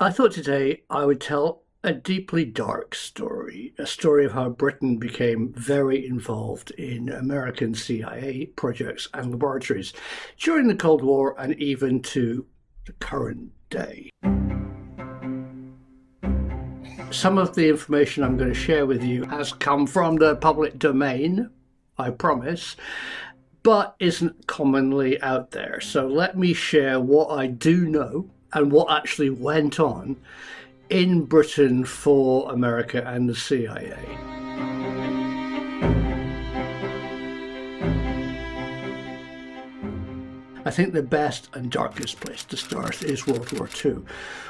I thought today I would tell a deeply dark story, a story of how Britain became very involved in American CIA projects and laboratories during the Cold War and even to the current day. Some of the information I'm going to share with you has come from the public domain, I promise, but isn't commonly out there. So let me share what I do know and what actually went on in Britain for America and the CIA. I think the best and darkest place to start is World War II,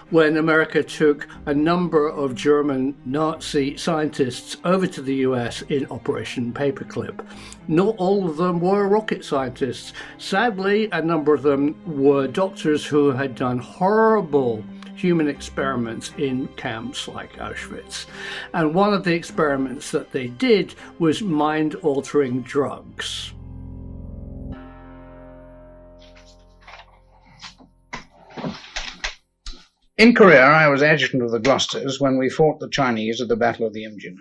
when America took a number of German Nazi scientists over to the US in Operation Paperclip. Not all of them were rocket scientists. Sadly, a number of them were doctors who had done horrible human experiments in camps like Auschwitz. And one of the experiments that they did was mind-altering drugs. In Korea, I was adjutant of the Gloucesters when we fought the Chinese at the Battle of the Imjin.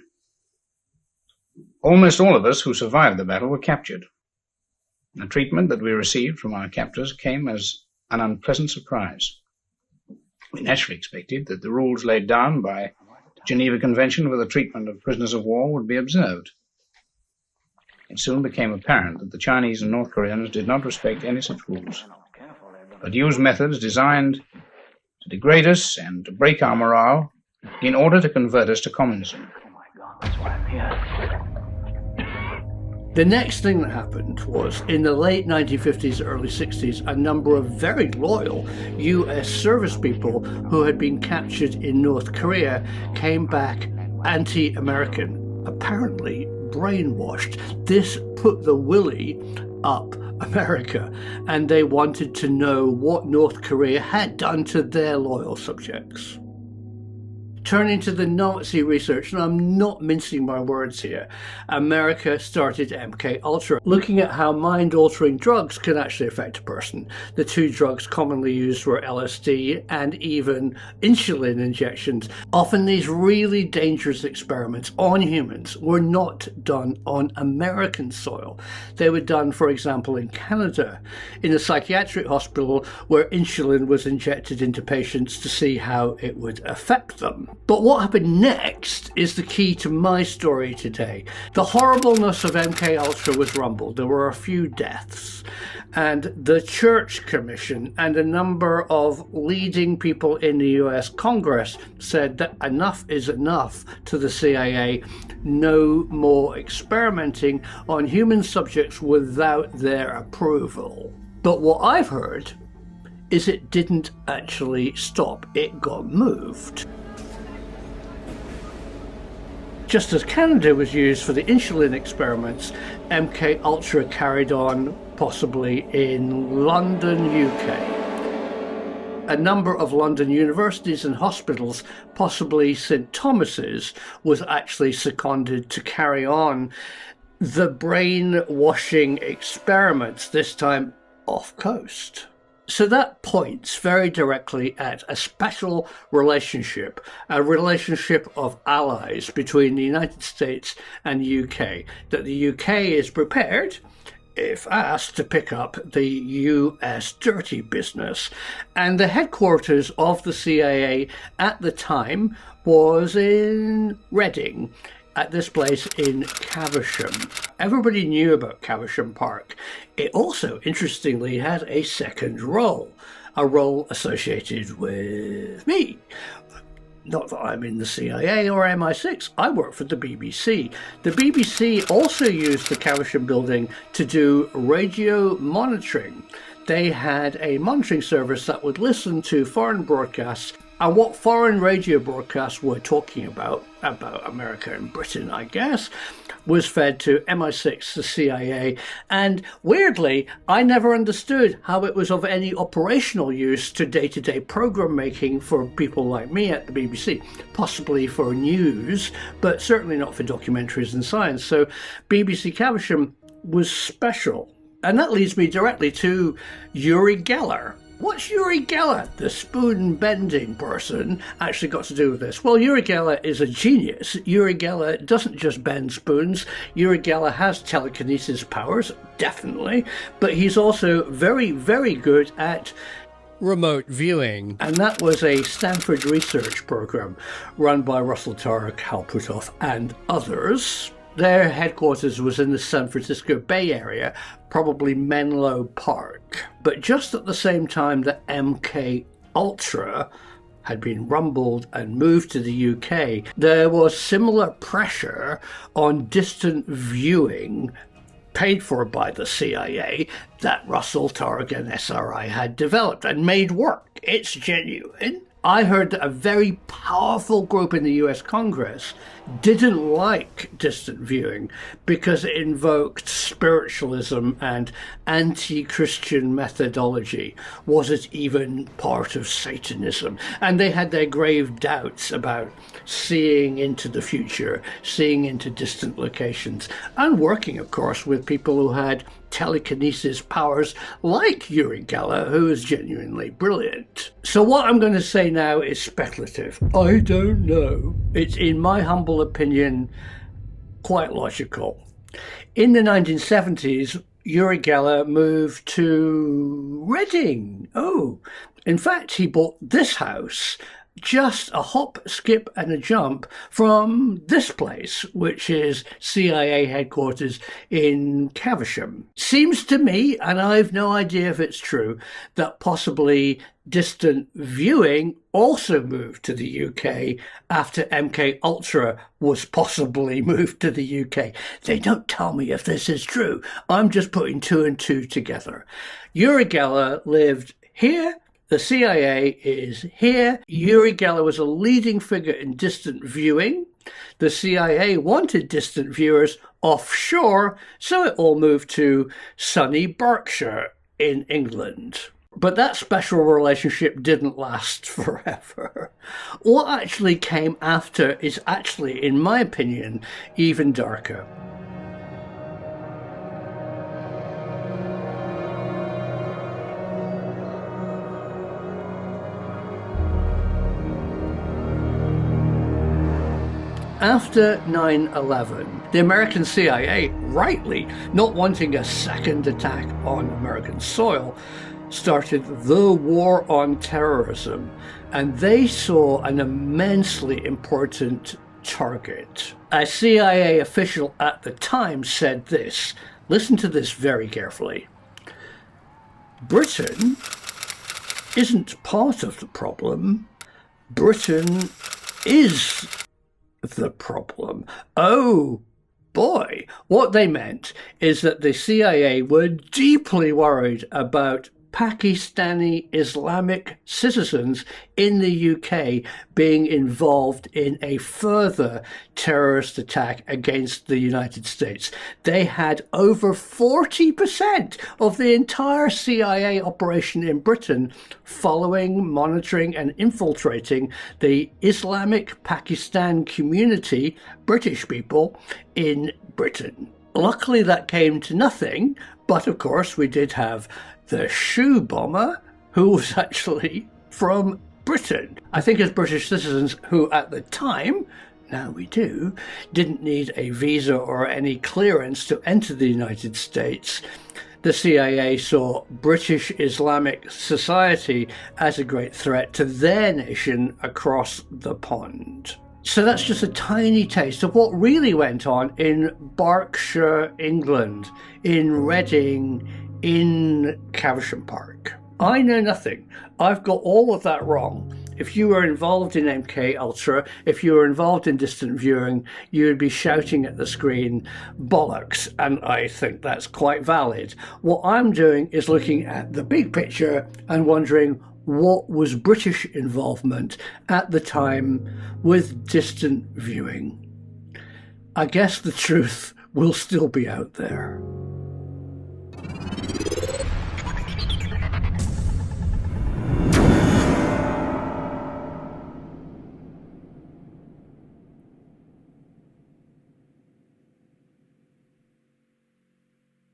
Almost all of us who survived the battle were captured. The treatment that we received from our captors came as an unpleasant surprise. We naturally expected that the rules laid down by the Geneva Convention for the treatment of prisoners of war would be observed. It soon became apparent that the Chinese and North Koreans did not respect any such rules, but used methods designed to degrade us and to break our morale in order to convert us to communism. Oh my God, that's why I'm here. The next thing that happened was, in the late 1950s, early 60s, a number of very loyal US service people who had been captured in North Korea came back anti-American, apparently brainwashed. This put the willy up America, and they wanted to know what North Korea had done to their loyal subjects. Turning to the Nazi research, and I'm not mincing my words here, America started MK-Ultra, looking at how mind-altering drugs can actually affect a person. The two drugs commonly used were LSD and even insulin injections. Often these really dangerous experiments on humans were not done on American soil. They were done, for example, in Canada, in a psychiatric hospital where insulin was injected into patients to see how it would affect them. But what happened next is the key to my story today. The horribleness of MK-Ultra was rumbled. There were a few deaths. And the Church Commission and a number of leading people in the US Congress said that enough is enough to the CIA. No more experimenting on human subjects without their approval. But what I've heard is it didn't actually stop. It got moved. Just as Canada was used for the insulin experiments, MK-Ultra carried on possibly in London, UK. A number of London universities and hospitals, possibly St Thomas's, was actually seconded to carry on the brainwashing experiments, this time off coast. So that points very directly at a special relationship, a relationship of allies between the United States and the UK, that the UK is prepared, if asked, to pick up the US dirty business. And the headquarters of the CIA at the time was in Reading, at this place in Caversham. Everybody knew about Caversham Park. It also, interestingly, had a second role, a role associated with me. Not that I'm in the CIA or MI6, I work for the BBC. The BBC also used the Caversham building to do radio monitoring. They had a monitoring service that would listen to foreign broadcasts, and what foreign radio broadcasts were talking about America and Britain, I guess, was fed to MI6, the CIA, and weirdly, I never understood how it was of any operational use to day-to-day program making for people like me at the BBC, possibly for news, but certainly not for documentaries and science. So BBC Caversham was special. And that leads me directly to Uri Geller. What's Uri Geller, the spoon-bending person, actually got to do with this? Well, Uri Geller is a genius. Uri Geller doesn't just bend spoons. Uri Geller has telekinesis powers, definitely, but he's also very, very good at remote viewing. And that was a Stanford research program run by Russell Targ, Hal Puthoff, and others. Their headquarters was in the San Francisco Bay Area, probably Menlo Park. But just at the same time that MK Ultra had been rumbled and moved to the UK, there was similar pressure on distant viewing paid for by the CIA that Russell Targ and SRI had developed and made work. It's genuine. I heard that a very powerful group in the US Congress didn't like distant viewing because it invoked spiritualism and anti-Christian methodology. Was it even part of Satanism? And they had their grave doubts about seeing into the future, seeing into distant locations, and working, of course, with people who had telekinesis powers like Uri Geller, who is genuinely brilliant. So what I'm going to say now is speculative. I don't know. It's, in my humble opinion, quite logical. In the 1970s, Uri Geller moved to Reading. Oh, in fact, he bought this house just a hop, skip, and a jump from this place, which is CIA headquarters in Caversham. Seems to me, and I've no idea if it's true, that possibly distant viewing also moved to the UK after MK Ultra was possibly moved to the UK. They don't tell me if this is true. I'm just putting two and two together. Uri Geller lived here. The CIA is here. Uri Geller was a leading figure in distant viewing. The CIA wanted distant viewers offshore, so it all moved to sunny Berkshire in England. But that special relationship didn't last forever. What actually came after is actually, in my opinion, even darker. After 9/11, the American CIA, rightly not wanting a second attack on American soil, started the war on terrorism, and they saw an immensely important target. A CIA official at the time said this. Listen to this very carefully. Britain isn't part of the problem. Britain is the problem. Oh boy. What they meant is that the CIA were deeply worried about Pakistani Islamic citizens in the UK being involved in a further terrorist attack against the United States. They had over 40% of the entire CIA operation in Britain following, monitoring, and infiltrating the Islamic Pakistan community, British people, in Britain. Luckily, that came to nothing, but of course we did have the shoe bomber, who was actually from Britain. I think as British citizens who at the time, now we do, didn't need a visa or any clearance to enter the United States, the CIA saw British Islamic society as a great threat to their nation across the pond. So that's just a tiny taste of what really went on in Berkshire, England, in Reading, in Caversham Park. I know nothing. I've got all of that wrong. If you were involved in MK Ultra, if you were involved in distant viewing, you would be shouting at the screen, bollocks, and I think that's quite valid. What I'm doing is looking at the big picture and wondering what was British involvement at the time with distant viewing. I guess the truth will still be out there.